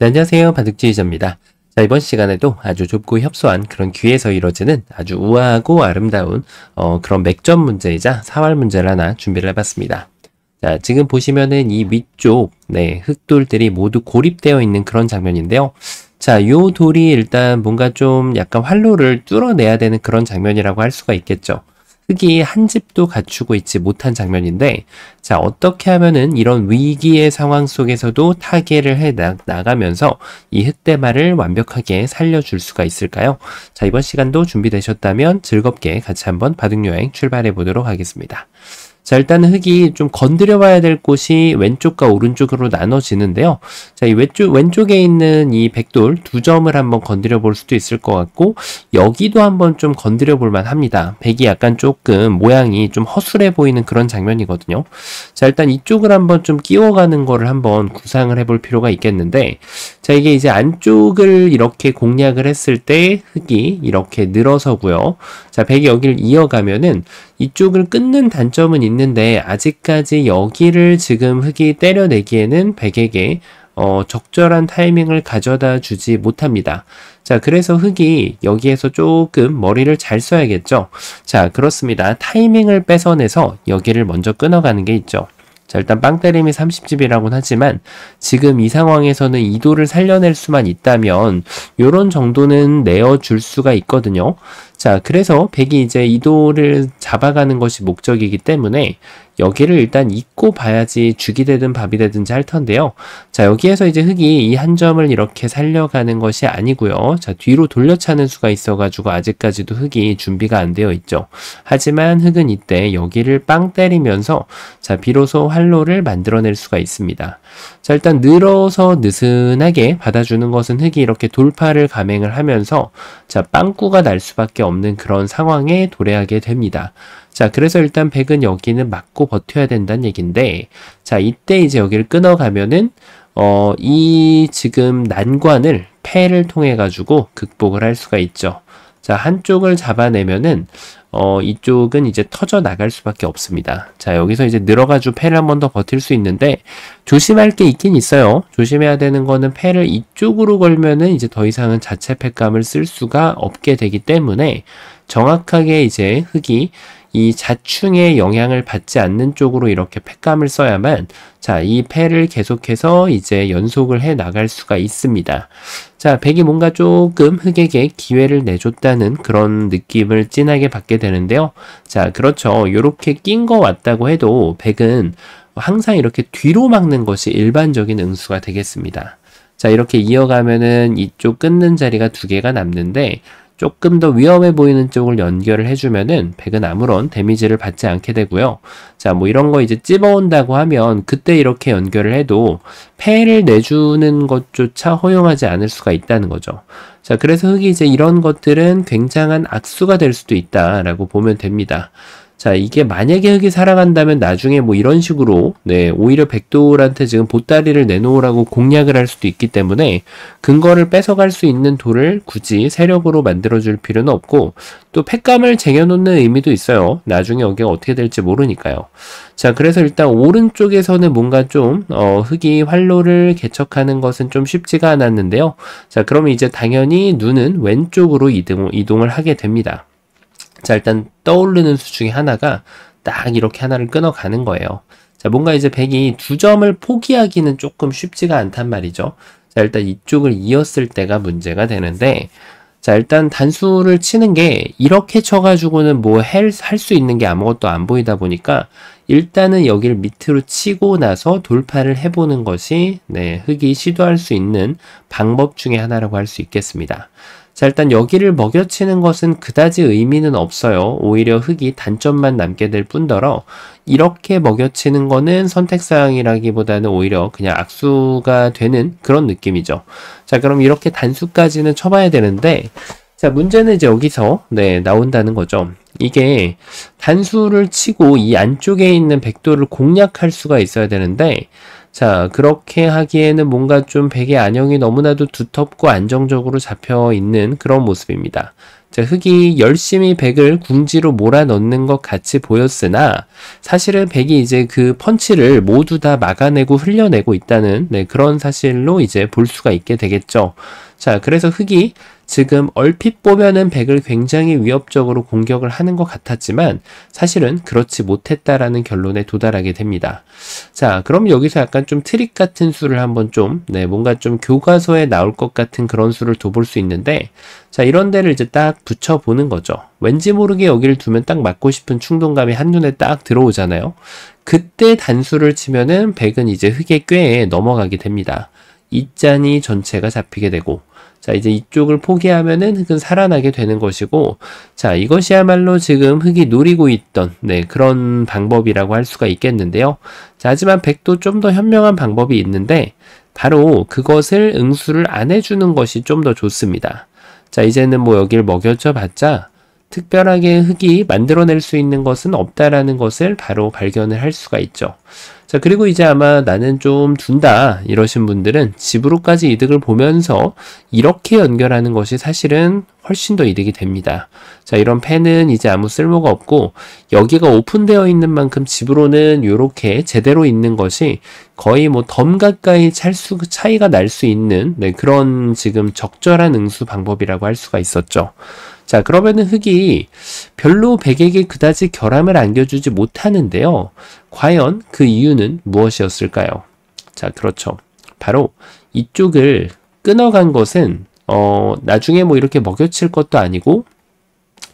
네, 안녕하세요. 바둑지휘자입니다. 자, 이번 시간에도 아주 좁고 협소한 그런 귀에서 이루어지는 아주 우아하고 아름다운 그런 맥점 문제이자 사활 문제를 하나 준비를 해봤습니다. 자, 지금 보시면은 이 위쪽 흙돌들이 모두 고립되어 있는 그런 장면인데요. 자, 요 돌이 일단 뭔가 좀 약간 활로를 뚫어내야 되는 그런 장면이라고 할 수가 있겠죠. 흙이 한 집도 갖추고 있지 못한 장면인데, 자, 어떻게 하면은 이런 위기의 상황 속에서도 타개를 해 나가면서 이 흙대마를 완벽하게 살려줄 수가 있을까요? 자, 이번 시간도 준비되셨다면 즐겁게 같이 한번 바둑여행 출발해 보도록 하겠습니다. 자, 일단은 흙이 좀 건드려 봐야 될 곳이 왼쪽과 오른쪽으로 나눠지는데요. 자, 이 왼쪽에 있는 이 백돌 두 점을 한번 건드려 볼 수도 있을 것 같고, 여기도 한번 좀 건드려 볼 만 합니다. 백이 약간 조금 모양이 좀 허술해 보이는 그런 장면이거든요. 자, 일단 이쪽을 한번 좀 끼워가는 거를 한번 구상을 해볼 필요가 있겠는데, 자, 이게 이제 안쪽을 이렇게 공략을 했을 때 흙이 이렇게 늘어서고요. 자, 백이 여기를 이어가면은 이쪽을 끊는 단점은 있는데 아직까지 여기를 지금 흙이 때려내기에는 백에게 적절한 타이밍을 가져다 주지 못합니다. 자, 그래서 흙이 여기에서 조금 머리를 잘 써야겠죠. 자, 그렇습니다. 타이밍을 뺏어내서 여기를 먼저 끊어가는 게 있죠. 자, 일단 빵 때림이 30집이라고는 하지만 지금 이 상황에서는 이도를 살려낼 수만 있다면 요런 정도는 내어줄 수가 있거든요. 자, 그래서 백이 이제 이도를 잡아가는 것이 목적이기 때문에 여기를 일단 잊고 봐야지 죽이 되든 밥이 되든지 할 텐데요. 자, 여기에서 이제 흙이 이 한 점을 이렇게 살려가는 것이 아니고요. 자, 뒤로 돌려차는 수가 있어가지고 아직까지도 흙이 준비가 안 되어 있죠. 하지만 흙은 이때 여기를 빵 때리면서 자, 비로소 활로를 만들어낼 수가 있습니다. 자, 일단 늘어서 느슨하게 받아주는 것은 흙이 이렇게 돌파를 감행을 하면서 자, 빵꾸가 날 수밖에 없는 그런 상황에 도래하게 됩니다. 자, 그래서 일단 백은 여기는 맞고 버텨야 된다는 얘기인데, 자, 이때 이제 여기를 끊어가면은 이 지금 난관을 패를 통해 가지고 극복을 할 수가 있죠. 자, 한쪽을 잡아내면은 이쪽은 이제 터져 나갈 수밖에 없습니다. 자, 여기서 이제 늘어가지고 패를 한 번 더 버틸 수 있는데 조심할 게 있긴 있어요. 조심해야 되는 거는 패를 이쪽으로 걸면은 이제 더 이상은 자체 패감을 쓸 수가 없게 되기 때문에 정확하게 이제 흙이 이 자충의 영향을 받지 않는 쪽으로 이렇게 패감을 써야만 자, 이 패를 계속해서 이제 연속을 해 나갈 수가 있습니다. 자, 백이 뭔가 조금 흙에게 기회를 내줬다는 그런 느낌을 진하게 받게 되는데요. 자, 그렇죠. 요렇게 낀 거 왔다고 해도 백은 항상 이렇게 뒤로 막는 것이 일반적인 응수가 되겠습니다. 자, 이렇게 이어가면은 이쪽 끊는 자리가 두 개가 남는데 조금 더 위험해 보이는 쪽을 연결을 해주면은 백은 아무런 데미지를 받지 않게 되고요. 자, 뭐 이런 거 이제 찝어온다고 하면 그때 이렇게 연결을 해도 패를 내주는 것조차 허용하지 않을 수가 있다는 거죠. 자, 그래서 흙이 이제 이런 것들은 굉장한 악수가 될 수도 있다라고 보면 됩니다. 자, 이게 만약에 흙이 살아간다면 나중에 뭐 이런 식으로 오히려 백돌한테 지금 보따리를 내놓으라고 공략을 할 수도 있기 때문에 근거를 뺏어갈 수 있는 돌을 굳이 세력으로 만들어줄 필요는 없고 또 패감을 쟁여놓는 의미도 있어요. 나중에 여기가 어떻게 될지 모르니까요. 자, 그래서 일단 오른쪽에서는 뭔가 좀 흙이 활로를 개척하는 것은 좀 쉽지가 않았는데요. 자, 그러면 이제 당연히 눈은 왼쪽으로 이동을 하게 됩니다. 자, 일단 떠오르는 수 중에 하나가 딱 이렇게 하나를 끊어가는 거예요. 자, 뭔가 이제 백이 두 점을 포기하기는 조금 쉽지가 않단 말이죠. 자, 일단 이쪽을 이었을 때가 문제가 되는데, 자, 일단 단수를 치는 게 이렇게 쳐가지고는 뭐 할 수 있는 게 아무것도 안 보이다 보니까 일단은 여기를 밑으로 치고 나서 돌파를 해보는 것이 흙이 시도할 수 있는 방법 중에 하나라고 할 수 있겠습니다. 자, 일단 여기를 먹여치는 것은 그다지 의미는 없어요. 오히려 흙이 단점만 남게 될 뿐더러 이렇게 먹여치는 거는 선택사항이라기보다는 오히려 그냥 악수가 되는 그런 느낌이죠. 자, 그럼 이렇게 단수까지는 쳐봐야 되는데 자, 문제는 이제 여기서 나온다는 거죠. 이게 단수를 치고 이 안쪽에 있는 백도를 공략할 수가 있어야 되는데 자, 그렇게 하기에는 뭔가 좀 백의 안형이 너무나도 두텁고 안정적으로 잡혀 있는 그런 모습입니다. 자, 흑이 열심히 백을 궁지로 몰아넣는 것 같이 보였으나 사실은 백이 이제 그 펀치를 모두 다 막아내고 흘려내고 있다는 그런 사실로 이제 볼 수가 있게 되겠죠. 자, 그래서 흑이 지금 얼핏 보면은 백을 굉장히 위협적으로 공격을 하는 것 같았지만 사실은 그렇지 못했다라는 결론에 도달하게 됩니다. 자, 그럼 여기서 약간 좀 트릭 같은 수를 한번 좀 뭔가 좀 교과서에 나올 것 같은 그런 수를 둬볼 수 있는데, 자, 이런 데를 이제 딱 붙여보는 거죠. 왠지 모르게 여기를 두면 딱 맞고 싶은 충동감이 한눈에 딱 들어오잖아요. 그때 단수를 치면은 백은 이제 흑의 꾀에 넘어가게 됩니다. 이 짠이 전체가 잡히게 되고, 자, 이제 이쪽을 포기하면은 흑은 살아나게 되는 것이고, 자, 이것이야말로 지금 흑이 노리고 있던 그런 방법이라고 할 수가 있겠는데요. 자, 하지만 백도 좀 더 현명한 방법이 있는데 바로 그것을 응수를 안 해주는 것이 좀 더 좋습니다. 자, 이제는 뭐 여기를 먹여줘 봤자 특별하게 흑이 만들어낼 수 있는 것은 없다라는 것을 바로 발견을 할 수가 있죠. 자, 그리고 이제 아마 나는 좀 둔다 이러신 분들은 집으로까지 이득을 보면서 이렇게 연결하는 것이 사실은 훨씬 더 이득이 됩니다. 자, 이런 펜은 이제 아무 쓸모가 없고 여기가 오픈되어 있는 만큼 집으로는 이렇게 제대로 있는 것이 거의 뭐 덤 가까이 차이가 날 수 있는 그런 지금 적절한 응수 방법이라고 할 수가 있었죠. 자, 그러면은 흑이 별로 백에게 그다지 결함을 안겨주지 못하는데요. 과연 그 이유는 무엇이었을까요? 자, 그렇죠. 바로 이쪽을 끊어간 것은 나중에 뭐 이렇게 먹여칠 것도 아니고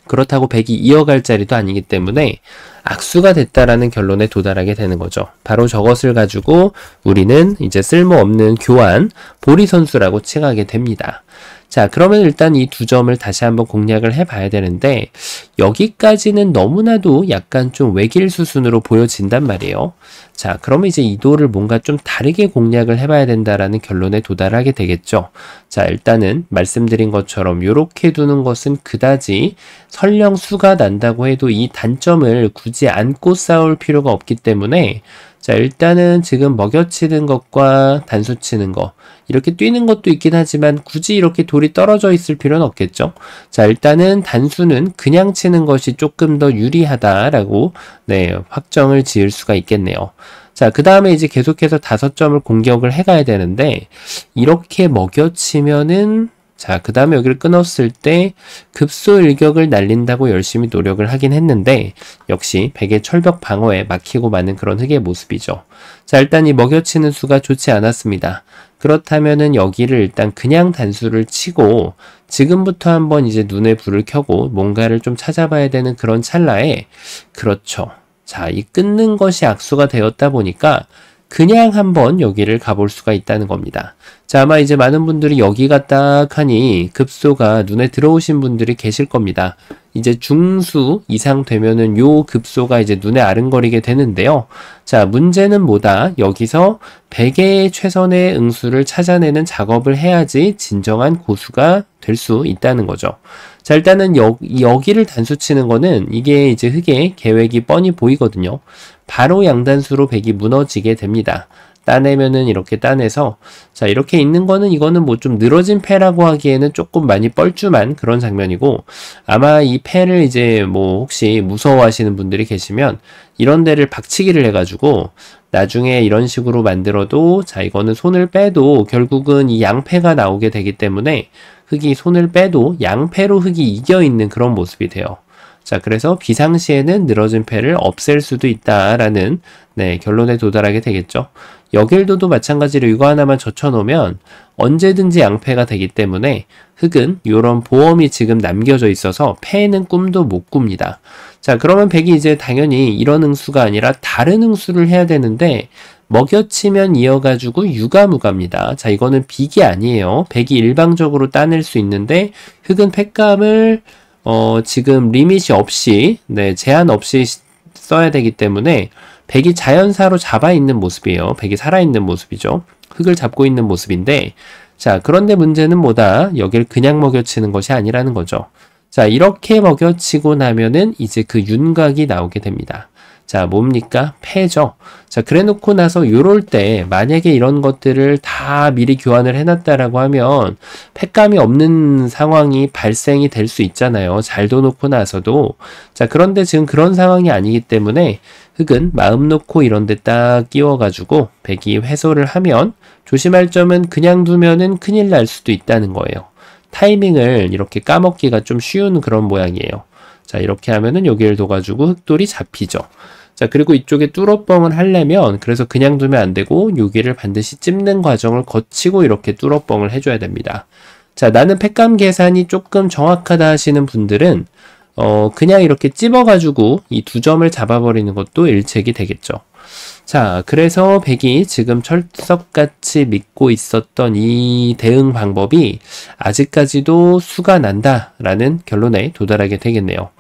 그렇다고 백이 이어갈 자리도 아니기 때문에 악수가 됐다라는 결론에 도달하게 되는 거죠. 바로 저것을 가지고 우리는 이제 쓸모없는 교환, 보리 선수라고 칭하게 됩니다. 자, 그러면 일단 이 두 점을 다시 한번 공략을 해봐야 되는데 여기까지는 너무나도 약간 좀 외길 수순으로 보여진단 말이에요. 자, 그러면 이제 이 도를 뭔가 좀 다르게 공략을 해봐야 된다라는 결론에 도달하게 되겠죠. 자, 일단은 말씀드린 것처럼 이렇게 두는 것은 그다지 설령 수가 난다고 해도 이 단점을 굳이 안고 싸울 필요가 없기 때문에 자, 일단은 지금 먹여치는 것과 단수 치는 거 이렇게 뛰는 것도 있긴 하지만 굳이 이렇게 돌이 떨어져 있을 필요는 없겠죠. 자, 일단은 단수는 그냥 치는 것이 조금 더 유리하다라고 확정을 지을 수가 있겠네요. 자, 그 다음에 이제 계속해서 5점을 공격을 해가야 되는데 이렇게 먹여치면은 자, 그 다음에 여기를 끊었을 때 급소 일격을 날린다고 열심히 노력을 하긴 했는데 역시 백의 철벽 방어에 막히고 마는 그런 흑의 모습이죠. 자, 일단 이 먹여치는 수가 좋지 않았습니다. 그렇다면은 여기를 일단 그냥 단수를 치고 지금부터 한번 이제 눈에 불을 켜고 뭔가를 좀 찾아봐야 되는 그런 찰나에 그렇죠. 자, 이 끊는 것이 악수가 되었다 보니까 그냥 한번 여기를 가볼 수가 있다는 겁니다. 자, 아마 이제 많은 분들이 여기가 딱 하니 급소가 눈에 들어오신 분들이 계실 겁니다. 이제 중수 이상 되면은 요 급소가 이제 눈에 아른거리게 되는데요. 자, 문제는 뭐다? 여기서 100의 최선의 응수를 찾아내는 작업을 해야지 진정한 고수가 될 수 있다는 거죠. 자, 일단은 여기를 단수 치는 거는 이게 이제 흑의 계획이 뻔히 보이거든요. 바로 양단수로 백이 무너지게 됩니다. 따내면은 이렇게 따내서 자, 이렇게 있는 거는 이거는 뭐 좀 늘어진 패라고 하기에는 조금 많이 뻘쭘한 그런 장면이고 아마 이 패를 이제 뭐 혹시 무서워하시는 분들이 계시면 이런 데를 박치기를 해가지고 나중에 이런 식으로 만들어도 자, 이거는 손을 빼도 결국은 이 양패가 나오게 되기 때문에 흑이 손을 빼도 양패로 흑이 이겨있는 그런 모습이 돼요. 자, 그래서 비상시에는 늘어진 패를 없앨 수도 있다라는 결론에 도달하게 되겠죠. 여길도도 마찬가지로 이거 하나만 젖혀놓으면 언제든지 양패가 되기 때문에 흑은 이런 보험이 지금 남겨져 있어서 패는 꿈도 못 꿉니다. 자, 그러면 백이 이제 당연히 이런 응수가 아니라 다른 응수를 해야 되는데 먹여치면 이어가지고 유가무가입니다. 자, 이거는 빅이 아니에요. 백이 일방적으로 따낼 수 있는데 흑은 팩감을 지금 리밋이 없이 제한 없이 써야 되기 때문에 백이 자연사로 잡아있는 모습이에요. 백이 살아있는 모습이죠. 흑을 잡고 있는 모습인데 자, 그런데 문제는 뭐다? 여길 그냥 먹여치는 것이 아니라는 거죠. 자, 이렇게 먹여치고 나면은 이제 그 윤곽이 나오게 됩니다. 자, 뭡니까? 패죠. 자, 그래 놓고 나서 요럴 때 만약에 이런 것들을 다 미리 교환을 해놨다라고 하면 패감이 없는 상황이 발생이 될 수 있잖아요. 잘 둬놓고 나서도. 자, 그런데 지금 그런 상황이 아니기 때문에 흑은 마음 놓고 이런 데 딱 끼워가지고 백이 회소를 하면 조심할 점은 그냥 두면은 큰일 날 수도 있다는 거예요. 타이밍을 이렇게 까먹기가 좀 쉬운 그런 모양이에요. 자, 이렇게 하면은 여기를 둬가지고 흑돌이 잡히죠. 자, 그리고 이쪽에 뚫어뻥을 하려면 그래서 그냥 두면 안 되고 여기를 반드시 찝는 과정을 거치고 이렇게 뚫어뻥을 해줘야 됩니다. 자, 나는 패감 계산이 조금 정확하다 하시는 분들은 그냥 이렇게 찝어가지고 이 두 점을 잡아버리는 것도 일책이 되겠죠. 자, 그래서 백이 지금 철석같이 믿고 있었던 이 대응 방법이 아직까지도 수가 난다라는 결론에 도달하게 되겠네요.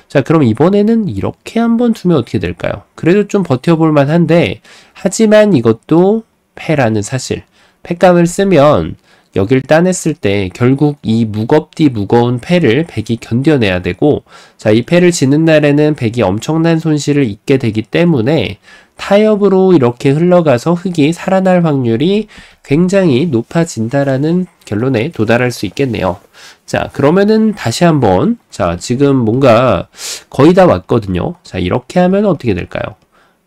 자, 그럼 이번에는 이렇게 한번 두면 어떻게 될까요? 그래도 좀 버텨볼 만한데, 하지만 이것도 패라는 사실. 패감을 쓰면 여길 따냈을 때 결국 이 무겁디 무거운 패를 백이 견뎌내야 되고, 자, 이 패를 지는 날에는 백이 엄청난 손실을 입게 되기 때문에 타협으로 이렇게 흘러가서 흑이 살아날 확률이 굉장히 높아진다라는 결론에 도달할 수 있겠네요. 자, 그러면은 다시 한번, 자, 지금 뭔가 거의 다 왔거든요. 자, 이렇게 하면 어떻게 될까요?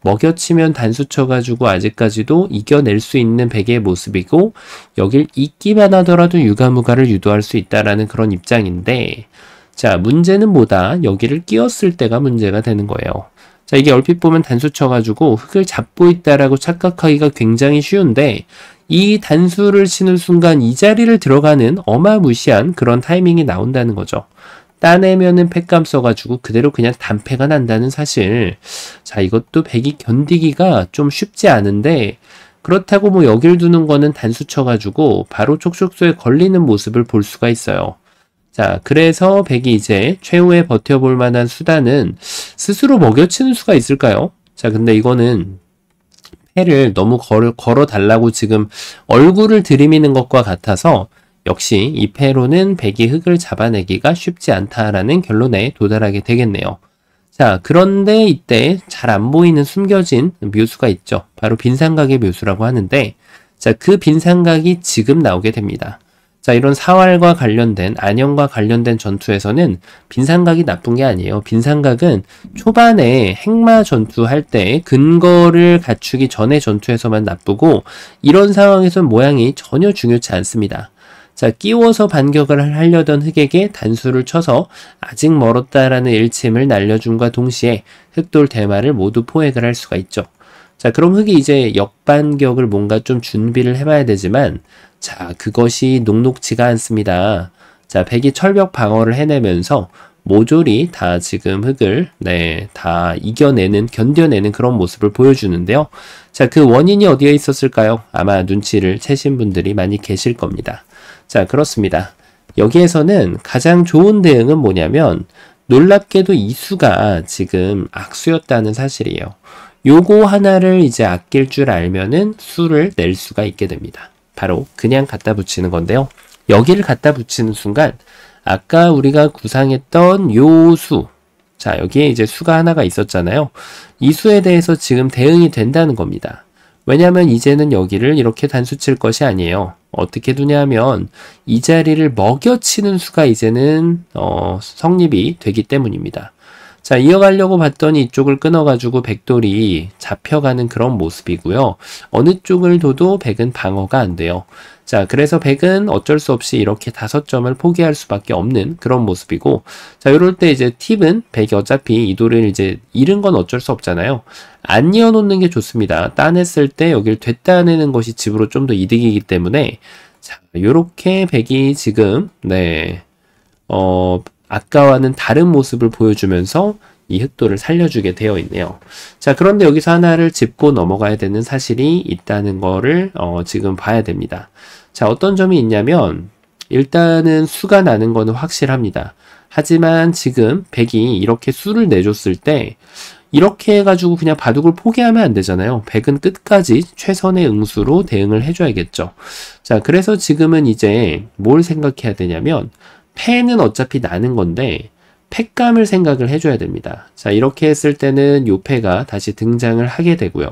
먹여치면 단수 쳐가지고 아직까지도 이겨낼 수 있는 백의 모습이고, 여길 잇기만 하더라도 유가무가를 유도할 수 있다라는 그런 입장인데, 자, 문제는 뭐다? 여기를 끼웠을 때가 문제가 되는 거예요. 자, 이게 얼핏 보면 단수 쳐가지고 흑을 잡고 있다라고 착각하기가 굉장히 쉬운데, 이 단수를 치는 순간 이 자리를 들어가는 어마무시한 그런 타이밍이 나온다는 거죠. 따내면은 패감 써가지고 그대로 그냥 단패가 난다는 사실. 자, 이것도 백이 견디기가 좀 쉽지 않은데, 그렇다고 뭐 여길 두는 거는 단수 쳐가지고 바로 촉촉소에 걸리는 모습을 볼 수가 있어요. 자, 그래서 백이 이제 최후에 버텨볼 만한 수단은 스스로 먹여치는 수가 있을까요? 자, 근데 이거는 패를 너무 걸어 달라고 지금 얼굴을 들이미는 것과 같아서 역시 이 패로는 백이 흑을 잡아내기가 쉽지 않다라는 결론에 도달하게 되겠네요. 자, 그런데 이때 잘 안 보이는 숨겨진 묘수가 있죠. 바로 빈삼각의 묘수라고 하는데, 자, 그 빈삼각이 지금 나오게 됩니다. 자, 이런 사활과 관련된, 안형과 관련된 전투에서는 빈삼각이 나쁜 게 아니에요. 빈삼각은 초반에 행마 전투할 때 근거를 갖추기 전에 전투에서만 나쁘고, 이런 상황에선 모양이 전혀 중요치 않습니다. 자, 끼워서 반격을 하려던 흑에게 단수를 쳐서 아직 멀었다라는 일침을 날려줌과 동시에 흑돌 대마를 모두 포획을 할 수가 있죠. 자, 그럼 흑이 이제 역반격을 뭔가 좀 준비를 해봐야 되지만, 자, 그것이 녹록지가 않습니다. 자, 백이 철벽 방어를 해내면서 모조리 다 지금 흑을, 다 이겨내는, 견뎌내는 그런 모습을 보여주는데요. 자, 그 원인이 어디에 있었을까요? 아마 눈치를 채신 분들이 많이 계실 겁니다. 자, 그렇습니다. 여기에서는 가장 좋은 대응은 뭐냐면, 놀랍게도 이 수가 지금 악수였다는 사실이에요. 요거 하나를 이제 아낄 줄 알면은 수를 낼 수가 있게 됩니다. 바로 그냥 갖다 붙이는 건데요. 여기를 갖다 붙이는 순간 아까 우리가 구상했던 요 수, 자, 여기에 이제 수가 하나가 있었잖아요. 이 수에 대해서 지금 대응이 된다는 겁니다. 왜냐하면 이제는 여기를 이렇게 단수 칠 것이 아니에요. 어떻게 두냐면 이 자리를 먹여치는 수가 이제는 성립이 되기 때문입니다. 자, 이어가려고 봤더니 이쪽을 끊어가지고 백돌이 잡혀가는 그런 모습이고요. 어느 쪽을 둬도 백은 방어가 안 돼요. 자, 그래서 백은 어쩔 수 없이 이렇게 5점을 포기할 수밖에 없는 그런 모습이고, 자, 이럴 때 이제 팁은 백이 어차피 이 돌을 이제 잃은 건 어쩔 수 없잖아요. 안 이어놓는 게 좋습니다. 따냈을 때 여기를 되따내는 것이 집으로 좀 더 이득이기 때문에, 자, 요렇게 백이 지금, 아까와는 다른 모습을 보여주면서 이 흑돌을 살려주게 되어 있네요. 자, 그런데 여기서 하나를 짚고 넘어가야 되는 사실이 있다는 거를 지금 봐야 됩니다. 자, 어떤 점이 있냐면 일단은 수가 나는 거는 확실합니다. 하지만 지금 백이 이렇게 수를 내줬을 때 이렇게 해가지고 그냥 바둑을 포기하면 안 되잖아요. 백은 끝까지 최선의 응수로 대응을 해줘야겠죠. 자, 그래서 지금은 이제 뭘 생각해야 되냐면 패는 어차피 나는 건데 팩감을 생각을 해줘야 됩니다. 자, 이렇게 했을 때는 요 패가 다시 등장을 하게 되고요.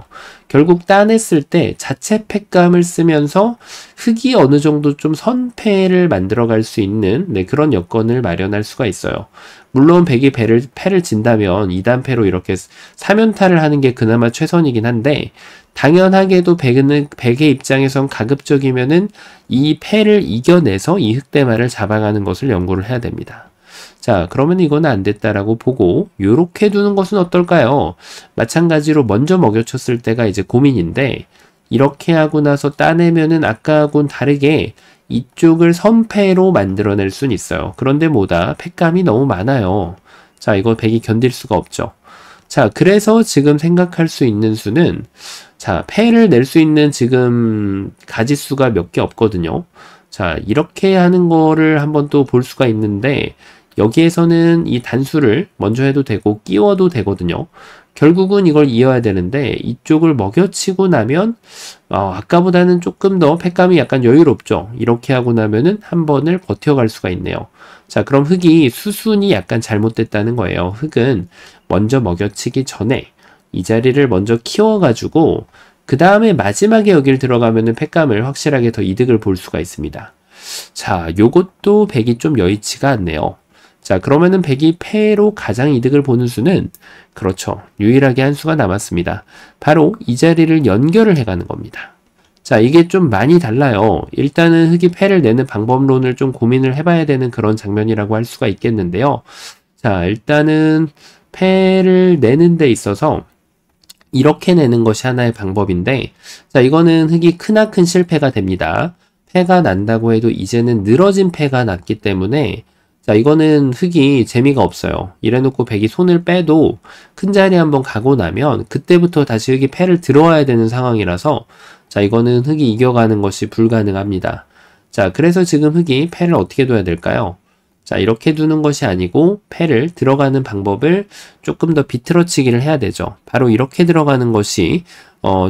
결국 따냈을 때 자체 팩감을 쓰면서 흙이 어느 정도 좀 선패를 만들어갈 수 있는 그런 여건을 마련할 수가 있어요. 물론 백이 패를 진다면 2단패로 이렇게 3연타를 하는 게 그나마 최선이긴 한데 당연하게도 백의 입장에선 가급적이면은 이 패를 이겨내서 이 흑대마를 잡아가는 것을 연구를 해야 됩니다. 자, 그러면 이거는 안 됐다라고 보고 요렇게 두는 것은 어떨까요? 마찬가지로 먼저 먹여쳤을 때가 이제 고민인데 이렇게 하고 나서 따내면은 아까하고는 다르게 이쪽을 선패로 만들어낼 수는 있어요. 그런데 뭐다? 패감이 너무 많아요. 자, 이거 백이 견딜 수가 없죠. 자, 그래서 지금 생각할 수 있는 수는 자, 패를 낼 수 있는 지금 가지수가 몇 개 없거든요. 자, 이렇게 하는 거를 한번 또 볼 수가 있는데 여기에서는 이 단수를 먼저 해도 되고 끼워도 되거든요. 결국은 이걸 이어야 되는데 이쪽을 먹여치고 나면 아까보다는 조금 더 패감이 약간 여유롭죠. 이렇게 하고 나면은 한 번을 버텨갈 수가 있네요. 자, 그럼 흙이 수순이 약간 잘못됐다는 거예요. 흙은 먼저 먹여치기 전에 이 자리를 먼저 키워가지고 그 다음에 마지막에 여기를 들어가면은 패감을 확실하게 더 이득을 볼 수가 있습니다. 자, 요것도 백이 좀 여의치가 않네요. 자, 그러면은 백이 패로 가장 이득을 보는 수는 그렇죠. 유일하게 한 수가 남았습니다. 바로 이 자리를 연결을 해가는 겁니다. 자, 이게 좀 많이 달라요. 일단은 흙이 패를 내는 방법론을 좀 고민을 해봐야 되는 그런 장면이라고 할 수가 있겠는데요. 자, 일단은 패를 내는 데 있어서 이렇게 내는 것이 하나의 방법인데 자, 이거는 흙이 크나큰 실패가 됩니다. 패가 난다고 해도 이제는 늘어진 패가 났기 때문에 자, 이거는 흙이 재미가 없어요. 이래놓고 백이 손을 빼도 큰 자리 한번 가고 나면 그때부터 다시 흙이 패를 들어와야 되는 상황이라서 자, 이거는 흙이 이겨가는 것이 불가능합니다. 자, 그래서 지금 흙이 패를 어떻게 둬야 될까요? 자, 이렇게 두는 것이 아니고 패를 들어가는 방법을 조금 더 비틀어치기를 해야 되죠. 바로 이렇게 들어가는 것이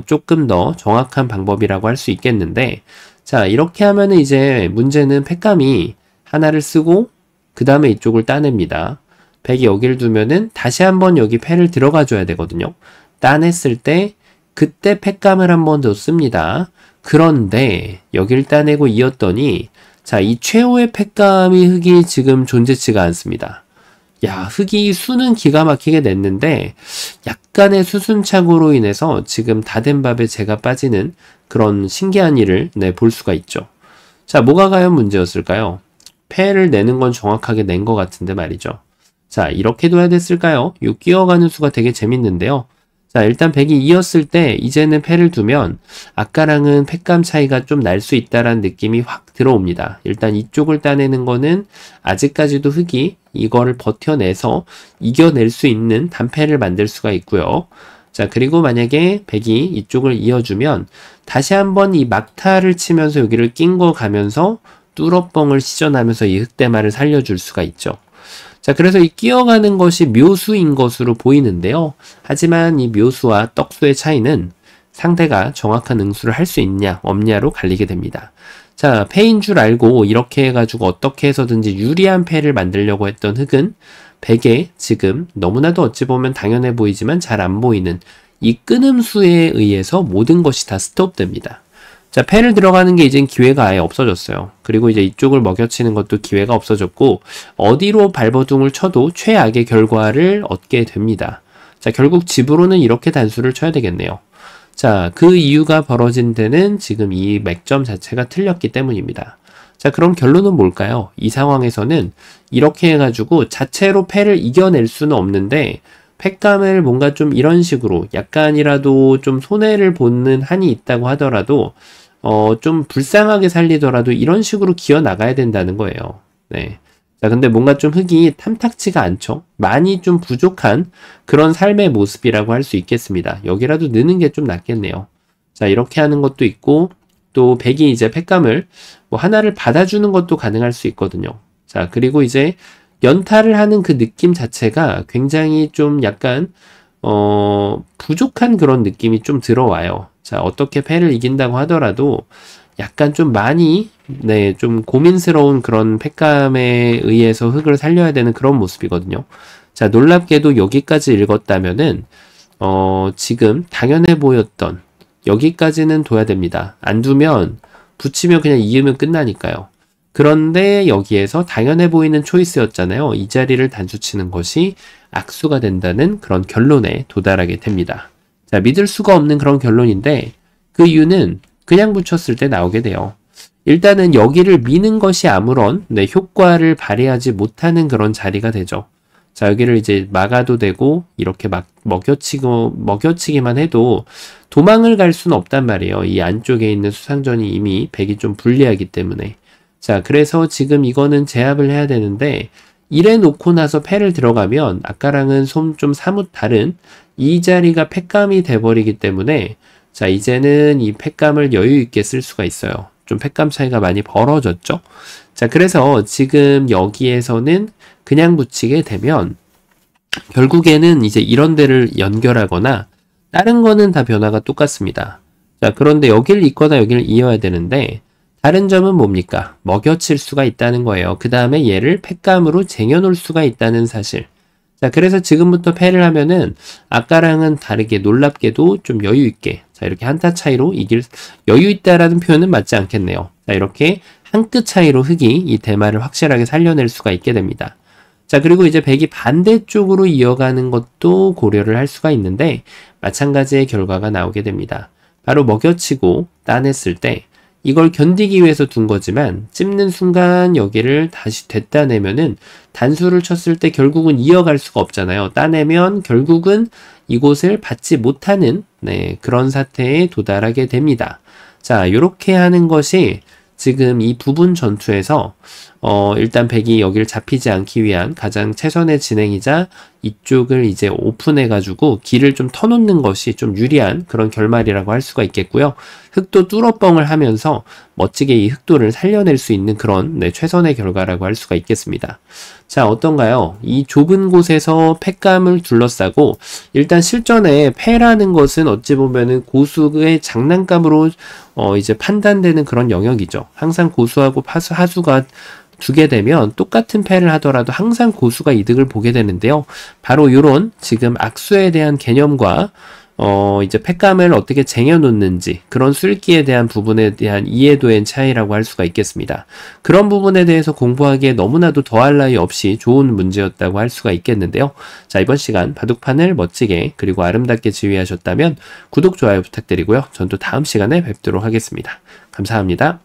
조금 더 정확한 방법이라고 할 수 있겠는데 자, 이렇게 하면은 이제 문제는 패감이 하나를 쓰고 그 다음에 이쪽을 따냅니다. 백이 여기를 두면은 다시 한번 여기 패를 들어가 줘야 되거든요. 따냈을 때 그때 패감을 한 번 더 씁니다. 그런데 여기를 따내고 이었더니 자, 이 최후의 패감이 흙이 지금 존재치가 않습니다. 야, 흙이 수는 기가 막히게 냈는데 약간의 수순착오로 인해서 지금 다 된 밥에 제가 빠지는 그런 신기한 일을 볼 수가 있죠. 자, 뭐가 과연 문제였을까요? 패를 내는 건 정확하게 낸 것 같은데 말이죠. 자, 이렇게 둬야 됐을까요? 이 끼어가는 수가 되게 재밌는데요. 자, 일단 백이 이었을 때 이제는 패를 두면 아까랑은 패감 차이가 좀 날 수 있다라는 느낌이 확 들어옵니다. 일단 이쪽을 따내는 거는 아직까지도 흙이 이거를 버텨내서 이겨낼 수 있는 단패를 만들 수가 있고요. 자, 그리고 만약에 백이 이쪽을 이어주면 다시 한번 이 막타를 치면서 여기를 낀 거 가면서 뚫어뻥을 시전하면서 이 흑대마를 살려줄 수가 있죠. 자, 그래서 이 끼어가는 것이 묘수인 것으로 보이는데요. 하지만 이 묘수와 떡수의 차이는 상대가 정확한 응수를 할 수 있냐 없냐로 갈리게 됩니다. 자, 패인 줄 알고 이렇게 해가지고 어떻게 해서든지 유리한 패를 만들려고 했던 흙은 백에 지금 너무나도 어찌 보면 당연해 보이지만 잘 안 보이는 이 끊음수에 의해서 모든 것이 다 스톱됩니다. 자, 패를 들어가는 게 이젠 기회가 아예 없어졌어요. 그리고 이제 이쪽을 먹여치는 것도 기회가 없어졌고 어디로 발버둥을 쳐도 최악의 결과를 얻게 됩니다. 자, 결국 집으로는 이렇게 단수를 쳐야 되겠네요. 자, 그 이유가 벌어진 데는 지금 이 맥점 자체가 틀렸기 때문입니다. 자, 그럼 결론은 뭘까요? 이 상황에서는 이렇게 해가지고 자체로 패를 이겨낼 수는 없는데 패감을 뭔가 좀 이런 식으로 약간이라도 좀 손해를 보는 한이 있다고 하더라도 좀 불쌍하게 살리더라도 이런 식으로 기어 나가야 된다는 거예요. 네. 자, 근데 뭔가 좀 흙이 탐탁치가 않죠? 많이 좀 부족한 그런 삶의 모습이라고 할 수 있겠습니다. 여기라도 느는 게 좀 낫겠네요. 자, 이렇게 하는 것도 있고 또 백이 이제 패감을 뭐 하나를 받아주는 것도 가능할 수 있거든요. 자, 그리고 이제 연타를 하는 그 느낌 자체가 굉장히 좀 약간 부족한 그런 느낌이 좀 들어와요. 자, 어떻게 패를 이긴다고 하더라도 약간 좀 많이 좀 고민스러운 그런 팩감에 의해서 흙을 살려야 되는 그런 모습이거든요. 자, 놀랍게도 여기까지 읽었다면은 지금 당연해 보였던 여기까지는 둬야 됩니다. 안 두면 붙이면 그냥 이으면 끝나니까요. 그런데 여기에서 당연해 보이는 초이스였잖아요. 이 자리를 단수 치는 것이 악수가 된다는 그런 결론에 도달하게 됩니다. 자, 믿을 수가 없는 그런 결론인데 그 이유는 그냥 붙였을 때 나오게 돼요. 일단은 여기를 미는 것이 아무런 효과를 발휘하지 못하는 그런 자리가 되죠. 자, 여기를 이제 막아도 되고 이렇게 막 먹여치기만 해도 도망을 갈 수는 없단 말이에요. 이 안쪽에 있는 수상전이 이미 백이 좀 불리하기 때문에. 자, 그래서 지금 이거는 제압을 해야 되는데 이래 놓고 나서 패를 들어가면 아까랑은 좀 사뭇 다른 이 자리가 팩감이 돼버리기 때문에 자, 이제는 이 팩감을 여유 있게 쓸 수가 있어요. 좀 팩감 차이가 많이 벌어졌죠. 자, 그래서 지금 여기에서는 그냥 붙이게 되면 결국에는 이제 이런 데를 연결하거나 다른 거는 다 변화가 똑같습니다. 자, 그런데 여기를 잇거나 여기를 이어야 되는데 다른 점은 뭡니까? 먹여칠 수가 있다는 거예요. 그 다음에 얘를 팩감으로 쟁여놓을 수가 있다는 사실. 자, 그래서 지금부터 패를 하면은 아까랑은 다르게 놀랍게도 좀 여유 있게 자, 이렇게 한타 차이로 이길 여유 있다라는 표현은 맞지 않겠네요. 자, 이렇게 한 끗 차이로 흙이 이 대마를 확실하게 살려낼 수가 있게 됩니다. 자, 그리고 이제 백이 반대쪽으로 이어가는 것도 고려를 할 수가 있는데 마찬가지의 결과가 나오게 됩니다. 바로 먹여치고 따냈을 때 이걸 견디기 위해서 둔 거지만 찝는 순간 여기를 다시 됐다내면은 단수를 쳤을 때 결국은 이어갈 수가 없잖아요. 따내면 결국은 이곳을 받지 못하는 그런 사태에 도달하게 됩니다. 자, 이렇게 하는 것이 지금 이 부분 전투에서 일단 백이 여기를 잡히지 않기 위한 가장 최선의 진행이자 이쪽을 이제 오픈해가지고 길을 좀 터놓는 것이 좀 유리한 그런 결말이라고 할 수가 있겠고요. 흑도 뚫어뻥을 하면서 멋지게 이 흑도를 살려낼 수 있는 그런 최선의 결과라고 할 수가 있겠습니다. 자, 어떤가요? 이 좁은 곳에서 패감을 둘러싸고 일단 실전에 패라는 것은 어찌 보면은 고수의 장난감으로 이제 판단되는 그런 영역이죠. 항상 고수하고 하수가 두게 되면 똑같은 패를 하더라도 항상 고수가 이득을 보게 되는데요. 바로 이런 지금 악수에 대한 개념과 이제 팩감을 어떻게 쟁여놓는지 그런 술기에 대한 부분에 대한 이해도의 차이라고 할 수가 있겠습니다. 그런 부분에 대해서 공부하기에 너무나도 더할 나위 없이 좋은 문제였다고 할 수가 있겠는데요. 자, 이번 시간 바둑판을 멋지게 그리고 아름답게 지휘하셨다면 구독, 좋아요 부탁드리고요. 전 또 다음 시간에 뵙도록 하겠습니다. 감사합니다.